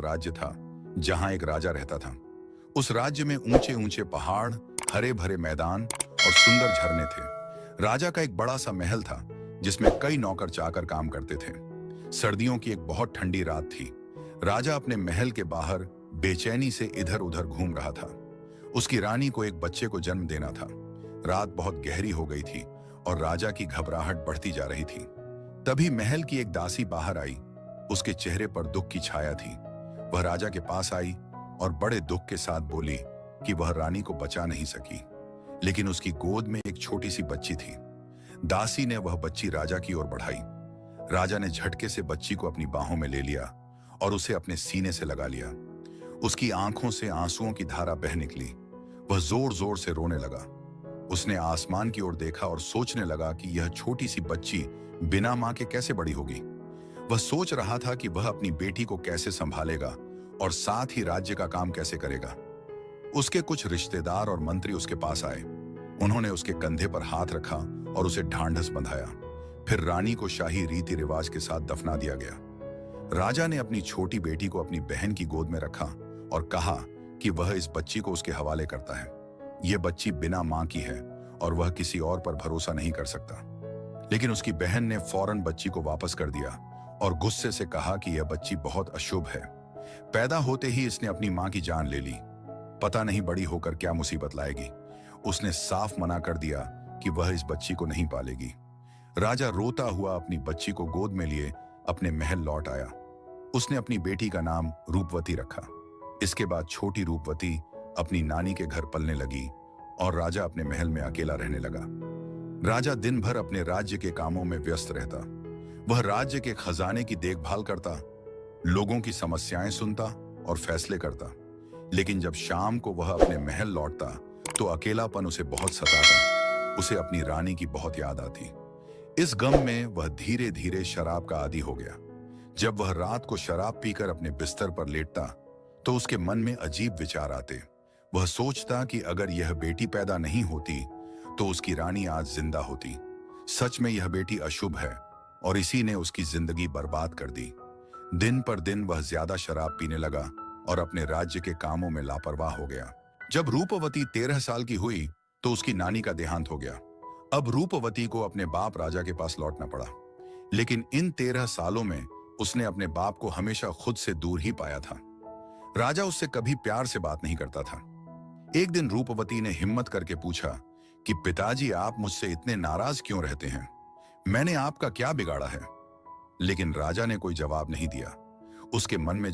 राज्य था जहां एक राजा रहता था। उस राज्य में ऊंचे ऊंचे पहाड़, हरे भरे मैदान और सुंदर झरने थे। राजा का एक बड़ा सा महल था जिसमें कई नौकर चाकर काम करते थे। सर्दियों की एक बहुत ठंडी रात थी। राजा अपने महल के बाहर बेचैनी से इधर उधर घूम रहा था। उसकी रानी को एक बच्चे को जन्म देना था। रात बहुत गहरी हो गई थी और राजा की घबराहट बढ़ती जा रही थी। तभी महल की एक दासी बाहर आई। उसके चेहरे पर दुख की छाया थी। वह राजा के पास आई और बड़े दुख के साथ बोली कि वह रानी को बचा नहीं सकी, लेकिन उसकी गोद में एक छोटी सी बच्ची थी। दासी ने वह बच्ची राजा की ओर बढ़ाई। राजा ने झटके से बच्ची को अपनी बाहों में ले लिया और उसे अपने सीने से लगा लिया। उसकी आंखों से आंसुओं की धारा बह निकली। वह जोर जोर से रोने लगा। उसने आसमान की ओर देखा और सोचने लगा कि यह छोटी सी बच्ची बिना मां के कैसे बड़ी होगी। वह सोच रहा था कि वह अपनी बेटी को कैसे संभालेगा और साथ ही राज्य का काम कैसे करेगा। उसके कुछ रिश्तेदार और मंत्री उसके पास आए। उन्होंने उसके कंधे पर हाथ रखा और उसे ढांढस बंधाया। फिर रानी को शाही रीति रिवाज के साथ दफना दिया गया। राजा ने अपनी छोटी बेटी को अपनी बहन की गोद में रखा और कहा कि वह इस बच्ची को उसके हवाले करता है। यह बच्ची बिना मां की है और वह किसी और पर भरोसा नहीं कर सकता। लेकिन उसकी बहन ने फौरन बच्ची को वापस कर दिया और गुस्से से कहा कि यह बच्ची बहुत अशुभ है। पैदा होते ही इसने अपनी मां की जान ले ली। पता नहीं बड़ी होकर क्या मुसीबत लाएगी। उसने साफ मना कर दिया कि वह इस बच्ची को नहीं पालेगी। राजा रोता हुआ अपनी बच्ची को गोद में लिए अपने महल लौट आया। उसने अपनी बेटी का नाम रूपवती रखा। इसके बाद छोटी रूपवती अपनी नानी के घर पलने लगी और राजा अपने महल में अकेला रहने लगा। राजा दिन भर अपने राज्य के कामों में व्यस्त रहता। वह राज्य के खजाने की देखभाल करता, लोगों की समस्याएं सुनता और फैसले करता। लेकिन जब शाम को वह अपने महल लौटता तो अकेलापन उसे बहुत सताता। उसे अपनी रानी की बहुत याद आती। इस गम में वह धीरे धीरे शराब का आदी हो गया। जब वह रात को शराब पीकर अपने बिस्तर पर लेटता तो उसके मन में अजीब विचार आते। वह सोचता कि अगर यह बेटी पैदा नहीं होती तो उसकी रानी आज जिंदा होती। सच में यह बेटी अशुभ है और इसी ने उसकी जिंदगी बर्बाद कर दी। दिन पर दिन वह ज्यादा शराब पीने लगा और अपने राज्य के कामों में लापरवाह हो गया। जब रूपवती 13 साल की हुई तो उसकी नानी का देहांत हो गया। अब रूपवती को अपने बाप राजा के पास लौटना पड़ा। लेकिन इन 13 सालों में उसने अपने बाप को हमेशा खुद से दूर ही पाया था। राजा उससे कभी प्यार से बात नहीं करता था। एक दिन रूपवती ने हिम्मत करके पूछा कि पिताजी, आप मुझसे इतने नाराज क्यों रहते हैं? मैंने आपका क्या बिगाड़ा है? लेकिन राजा ने कोई जवाब नहीं दिया। उसके मन में